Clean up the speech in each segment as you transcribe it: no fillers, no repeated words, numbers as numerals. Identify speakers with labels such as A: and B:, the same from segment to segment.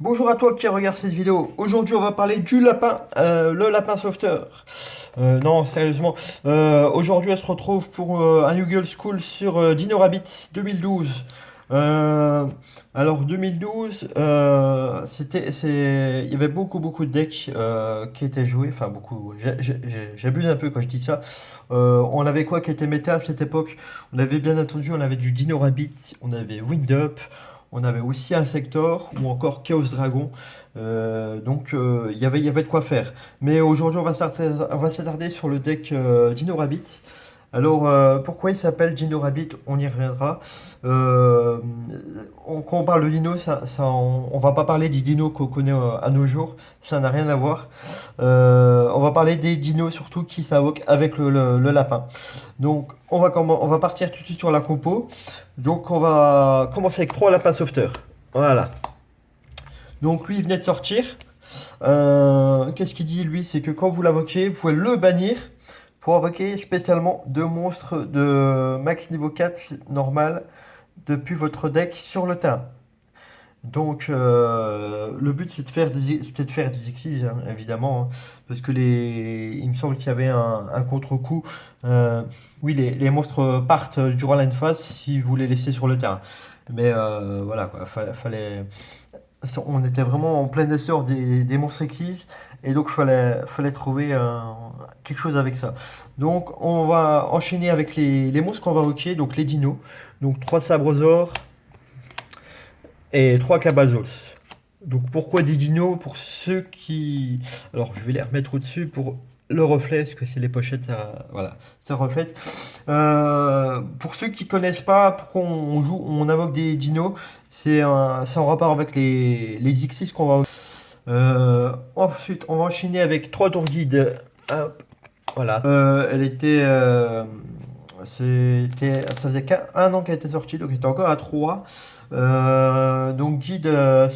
A: Bonjour à toi qui regarde cette vidéo. Aujourd'hui, on va parler du lapin, le lapin sauveteur. Non, sérieusement. Aujourd'hui, on se retrouve pour un Google School sur Dino Rabbit 2012. Euh, alors 2012, il y avait beaucoup de decks qui étaient joués. Enfin beaucoup. J'abuse un peu quand je dis ça. On avait quoi qui était méta à cette époque? On avait bien entendu, on avait du Dino Rabbit, on avait Wind Up. On avait aussi Insector ou encore Chaos Dragon. Donc il y avait de quoi faire. Mais aujourd'hui, on va s'attarder sur le deck Dino Rabbit. Alors, pourquoi il s'appelle Dino Rabbit? On y reviendra. Euh, quand on parle de dino, on va pas parler des dinos qu'on connaît à nos jours. Ça n'a rien à voir. On va parler des dinos surtout qui s'invoquent avec le lapin. Donc, on va partir tout de suite sur la compo. Donc, on va commencer avec 3 lapins sauveteurs. Voilà. Donc, lui, il venait de sortir. Qu'est-ce qu'il dit, lui? C'est que quand vous l'invoquez, vous pouvez le bannir pour invoquer spécialement deux monstres de max niveau 4 normal depuis votre deck sur le terrain. Donc, le but c'était de faire des excises, hein, évidemment, hein, parce que il me semble qu'il y avait un contre-coup. Euh, oui, les monstres partent durant la phase si vous les laissez sur le terrain. Mais voilà, quoi, on était vraiment en plein essor des monstres excises, et donc fallait trouver quelque chose avec ça. Donc, on va enchaîner avec les monstres qu'on va invoquer, donc les dinos. Donc, 3 sabrosaures et 3 cabazos. Donc pourquoi des dinos? Pour ceux qui... Alors je vais les remettre au-dessus pour le reflet, parce que c'est les pochettes, ça, voilà, ça reflète. Pour ceux qui connaissent pas pourquoi on invoque des dinos, c'est en rapport avec les Xyz qu'on va... Ensuite, on va enchaîner avec 3 tours guides. Hop, voilà. Ça faisait qu'un an qu'elle était sortie, donc elle était encore à 3. Donc guide,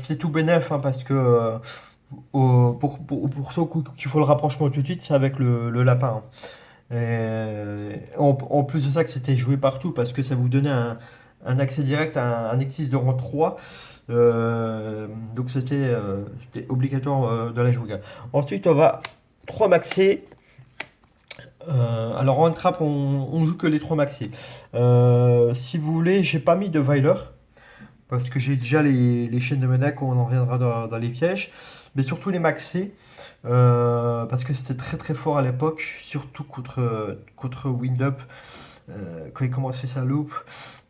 A: c'est tout bénef, hein, parce que pour ceux qu'il faut le rapprochement tout de suite, c'est avec le lapin, hein. En plus de ça, que c'était joué partout, parce que ça vous donnait un accès direct à un Exis de rang 3. Donc c'était obligatoire de la jouer. Ensuite, on va 3 maxer. Alors en trap, on joue que les 3 maxi. Si vous voulez, j'ai pas mis de Weiler, parce que j'ai déjà les chaînes de Menac, on en reviendra dans les pièges. Mais surtout les maxi, parce que c'était très fort à l'époque, surtout contre Windup, quand il commençait sa loupe.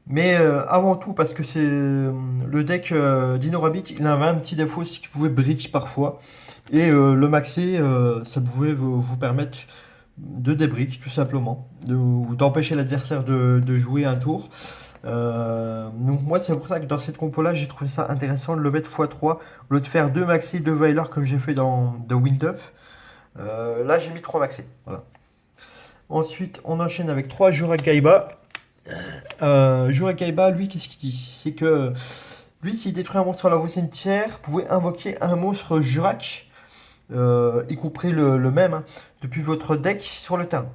A: Mais avant tout, parce que c'est le deck Dino Rabbit, il avait un petit défaut, c'est qu'il pouvait bridge parfois. Et le maxi, ça pouvait vous permettre de débriques tout simplement, d'empêcher l'adversaire de jouer un tour. Donc moi c'est pour ça que dans cette compo là j'ai trouvé ça intéressant de le mettre x3 au lieu de faire 2 maxi, 2 Veiler comme j'ai fait dans Wind Up. Là j'ai mis 3 maxi. Voilà. Ensuite on enchaîne avec 3 Jurakaiba. Jurakaiba, lui, qu'est-ce qu'il dit? C'est que lui, s'il détruit un monstre à la voie cimetière, vous pouvez invoquer un monstre Jurak, y compris le même, hein, depuis votre deck sur le terrain.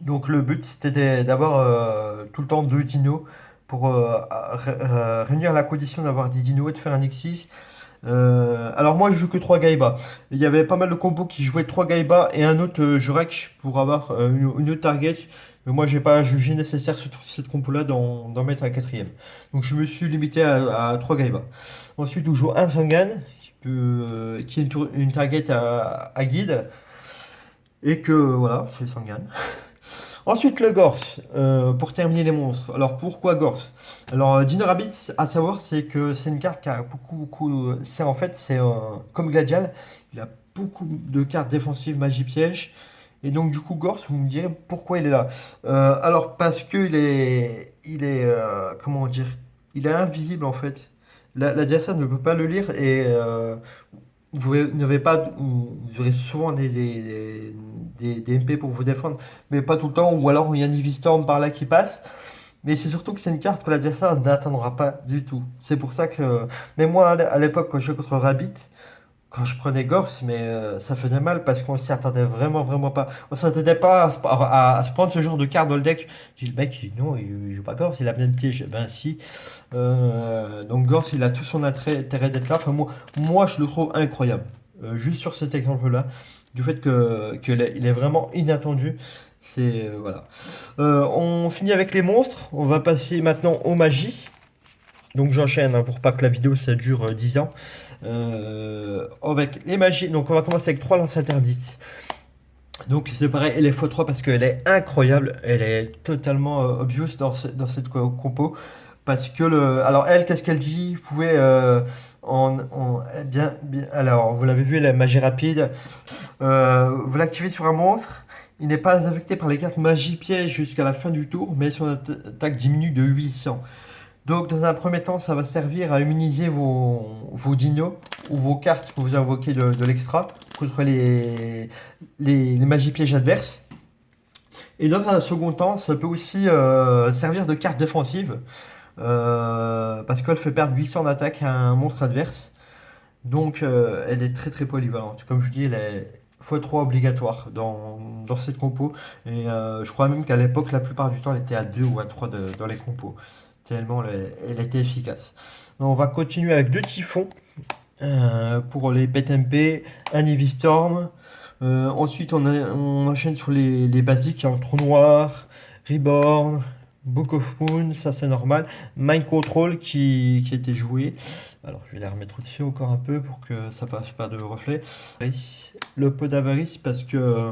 A: Donc le but c'était d'avoir tout le temps 2 dinos pour réunir la condition d'avoir des dinos et de faire un X6. Alors moi je joue que 3 Gaiba. Il y avait pas mal de combos qui jouaient 3 Gaiba et un autre Jurek pour avoir une autre target. Mais moi j'ai pas jugé nécessaire cette compo là d'en mettre un quatrième. Donc je me suis limité à 3 Gaiba. Ensuite on joue un Sangan qui est une target à guide. Et que voilà, c'est Sangan. Ensuite, le Gorse, pour terminer les monstres. Alors, pourquoi Gorse? Alors, Dino Rabbit, à savoir, c'est que c'est une carte qui a beaucoup. C'est en fait, c'est comme Gladial, il a beaucoup de cartes défensives, magie piège. Et donc, du coup, Gorse, vous me direz pourquoi il est là. Alors, parce qu'il comment dire, il est invisible en fait. L'adversaire ne peut pas le lire et n'avez pas, vous aurez souvent des MP pour vous défendre, mais pas tout le temps, ou alors il y a un Eevee par là qui passe. Mais c'est surtout que c'est une carte que l'adversaire n'atteindra pas du tout. C'est pour ça que, même moi à l'époque, quand je jouais contre Rabbit, quand je prenais Gorse, mais ça faisait mal parce qu'on s'y attendait vraiment, vraiment pas. On s'attendait pas à se prendre ce genre de carte dans le deck. J'ai dit, le mec, non, il joue pas Gorse, il a bien de pièges. Ben si. Donc Gorse, il a tout son intérêt d'être là. Enfin, moi, je le trouve incroyable. Juste sur cet exemple-là, du fait il est vraiment inattendu. C'est voilà. On finit avec les monstres. On va passer maintenant aux magies. Donc j'enchaîne hein, pour pas que la vidéo ça dure 10 ans. Avec les magies, donc on va commencer avec 3 lances interdites. Donc c'est pareil, elle est x3 parce qu'elle est incroyable, elle est totalement obvious dans cette compo. Parce que alors elle, qu'est-ce qu'elle dit? Vous pouvez alors vous l'avez vu, la magie rapide. Vous l'activez sur un monstre. Il n'est pas affecté par les cartes magie piège jusqu'à la fin du tour, mais son attaque diminue de 800. Donc, dans un premier temps, ça va servir à immuniser vos dinos ou vos cartes que vous invoquez de l'extra contre les magies pièges adverses. Et dans un second temps, ça peut aussi servir de carte défensive parce qu'elle fait perdre 800 d'attaque à un monstre adverse. Donc, elle est très très polyvalente. Comme je dis, elle est x3 obligatoire dans cette compo. Et je crois même qu'à l'époque, la plupart du temps, elle était à 2 ou à 3 dans les compos. Tellement elle était efficace. On va continuer avec 2 typhons pour les PTMP, un Heavy Storm. Ensuite, on enchaîne sur les basiques, hein, Trou Noir, Reborn, Book of Moon, ça c'est normal. Mind Control qui était joué. Alors je vais la remettre au-dessus encore un peu pour que ça fasse pas de reflet. Le pot d'avarice parce que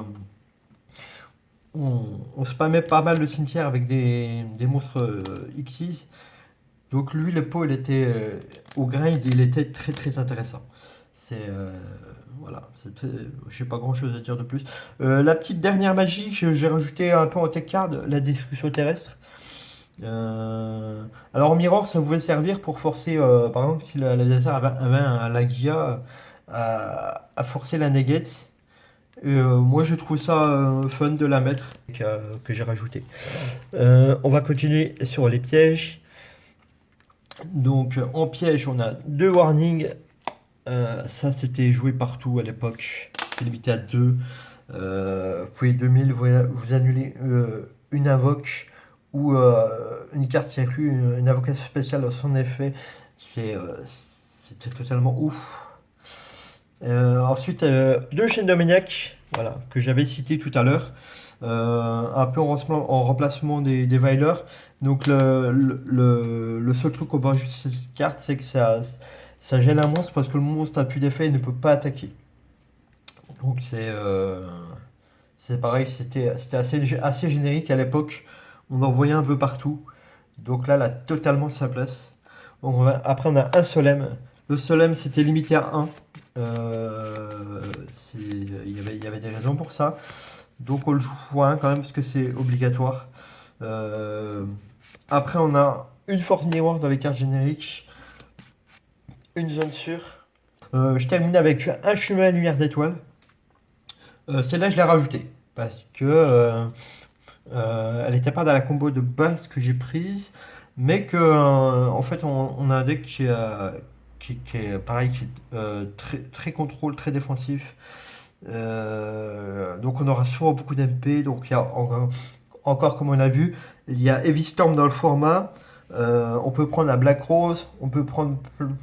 A: on spammait pas mal le cimetière avec des monstres Xyz. Donc lui, le pot, il était au grind, il était très très intéressant. C'est voilà, j'ai pas grand chose à dire de plus. La petite dernière magie que j'ai rajouté un peu en tech card, la destruction terrestre. Alors en mirror, ça pouvait servir pour forcer, par exemple, si l'adversaire avait un Lagia à forcer la negate. Moi, je trouve ça fun de la mettre, que j'ai rajouté. On va continuer sur les pièges. Donc, en piège, on a 2 warnings. Ça, c'était joué partout à l'époque. C'était limité à 2. Vous pouvez 2000, vous annulez une invoque ou une carte qui inclut une invocation spéciale dans son effet. C'était totalement ouf. Ensuite, 2 chaînes de maniaques, voilà, que j'avais cité tout à l'heure. Un peu en remplacement des Veiler. Donc le seul truc qu'on va ajouter sur cette carte, c'est que ça gêne un monstre parce que le monstre n'a plus d'effet et ne peut pas attaquer. Donc c'est pareil, c'était assez générique à l'époque. On en voyait un peu partout. Donc là, elle a totalement sa place. Après, on a un Solem. Le Solem, c'était limité à 1. Il y avait des raisons pour ça. Donc on le joue x1 quand même parce que c'est obligatoire. Après, on a une Force Miroir dans les cartes génériques. Une zone sûre. Je termine avec un chemin à lumière d'étoile. Celle-là, je l'ai rajoutée parce que elle n'était pas dans la combo de base que j'ai prise, mais que en fait, on a un deck qui est pareil, qui est très, très contrôle, très défensif. Donc on aura souvent beaucoup d'MP. Donc il y a encore comme on a vu, il y a Heavy Storm dans le format. On peut prendre un Black Rose, on peut prendre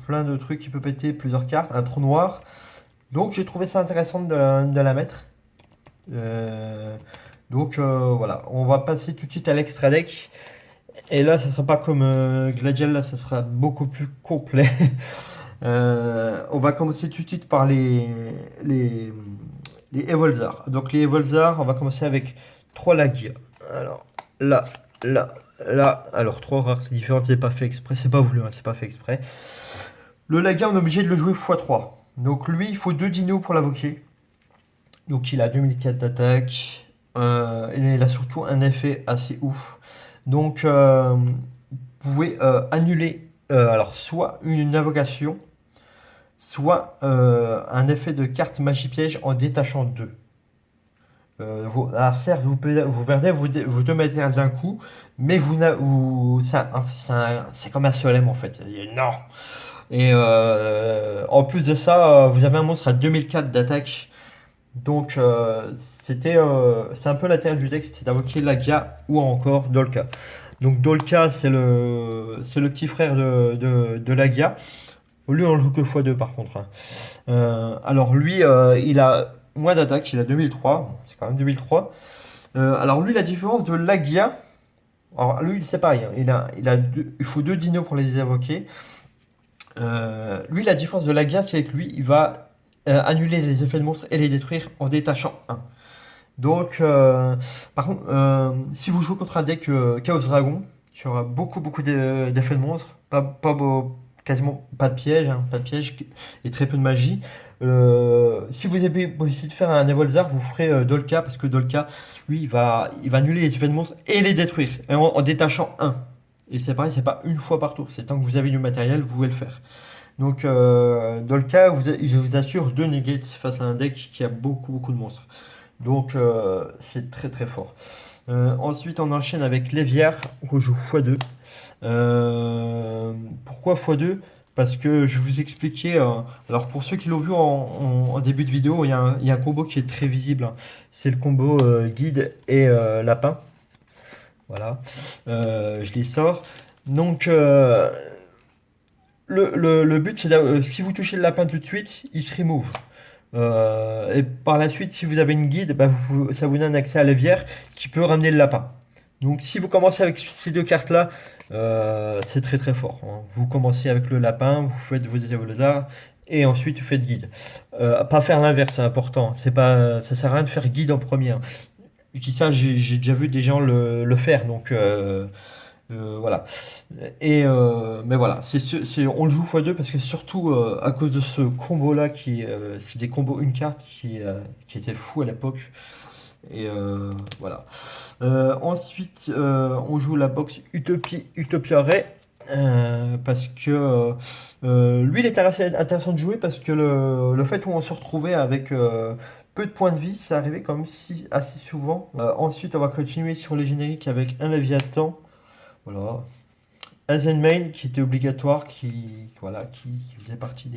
A: plein de trucs qui peuvent péter plusieurs cartes, un trou noir. Donc j'ai trouvé ça intéressant de la mettre. Donc voilà, on va passer tout de suite à l'extra deck. Et là, ça sera pas comme Gladial, là, ça sera beaucoup plus complet. On va commencer tout de suite par les Evolzar. Donc les Evolzar, on va commencer avec 3 Lagia. Alors là, là, là. Alors 3 rares, c'est différent, c'est pas fait exprès, c'est pas voulu, hein, c'est pas fait exprès. Le Lagia, on est obligé de le jouer x3. Donc lui, il faut 2 dinos pour l'invoquer. Donc il a 2004 d'attaque. Et il a surtout un effet assez ouf. Donc vous pouvez annuler alors soit une invocation, soit un effet de carte magie piège en détachant 2. Alors certes, vous perdez vos 2 matériels d'un coup, mais c'est comme un solem en fait. Non! Et en plus de ça, vous avez un monstre à 2004 d'attaque. Donc c'est un peu l'intérêt du deck, c'était d'invoquer Lagia ou encore Dolka. Donc Dolka c'est le petit frère de Lagia. Lui on le joue que x2 par contre, hein. Alors lui il a moins d'attaque, il a 2003, c'est quand même 2003. Alors lui la différence de Lagia, alors lui c'est pareil, hein, il faut deux dinos pour les invoquer. Lui la différence de Lagia c'est que lui il va annuler les effets de monstre et les détruire en détachant un. Donc, par contre, si vous jouez contre un deck Chaos Dragon, il y aura beaucoup d'effets de monstre, quasiment pas de piège, hein, pas de piège et très peu de magie. Si vous avez possibilité de faire un Evolzar, vous ferez Dolka parce que Dolka, lui, il va annuler les effets de monstre et les détruire en détachant un. Et c'est pareil, c'est pas une fois par tour, c'est tant que vous avez du matériel, vous pouvez le faire. Donc, Dolka, je vous assure 2 negates face à un deck qui a beaucoup de monstres. Donc c'est très fort. Ensuite on enchaîne avec Lévière, on joue x2. Pourquoi x2? Parce que je vais vous expliquer. Alors pour ceux qui l'ont vu en début de vidéo, il y a un combo qui est très visible, hein. C'est le combo guide et lapin. Voilà. Je les sors. Donc le but c'est si vous touchez le lapin tout de suite, il se remove. Et par la suite, si vous avez une guide, bah, ça vous donne accès à l'évière qui peut ramener le lapin. Donc si vous commencez avec ces deux cartes-là, c'est très fort, hein. Vous commencez avec le lapin, vous faites vos diabolazars et ensuite vous faites guide. Pas faire l'inverse, c'est important. C'est pas, ça sert à rien de faire guide en premier, hein. Je dis ça, j'ai déjà vu des gens le faire, donc voilà. Mais voilà, on le joue x2 parce que surtout à cause de ce combo-là, c'est des combos une carte qui était fou à l'époque. Et voilà. Ensuite, on joue la box Utopia Ray. Parce que lui, il était assez intéressant de jouer parce que le fait où on se retrouvait avec peu de points de vie, ça arrivait quand même assez souvent. Ensuite, on va continuer sur les génériques avec un Léviathan. Voilà. Un Zenmain qui était obligatoire, voilà, qui faisait partie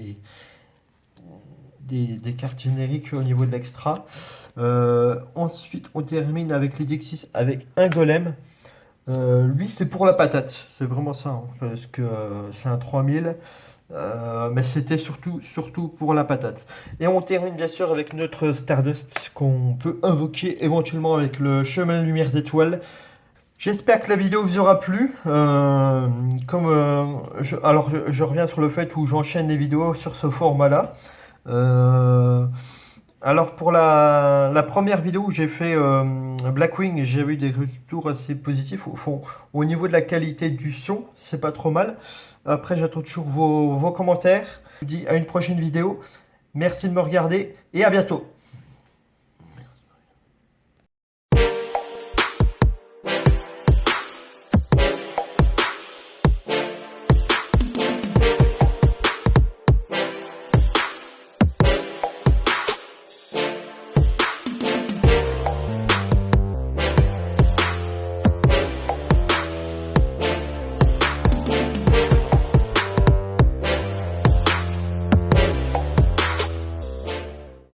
A: des cartes génériques au niveau de l'extra. Ensuite, on termine avec les Dexys avec un Golem. Lui, c'est pour la patate, c'est vraiment ça, hein, parce que c'est un 3000, mais c'était surtout pour la patate. Et on termine bien sûr avec notre Stardust qu'on peut invoquer éventuellement avec le chemin de lumière d'étoile. J'espère que la vidéo vous aura plu. Alors je reviens sur le fait où j'enchaîne les vidéos sur ce format-là. Euh, alors pour la première vidéo où j'ai fait Blackwing, j'ai eu des retours assez positifs. Au fond, au niveau de la qualité du son, c'est pas trop mal. Après, j'attends toujours vos commentaires. Je vous dis à une prochaine vidéo. Merci de me regarder et à bientôt.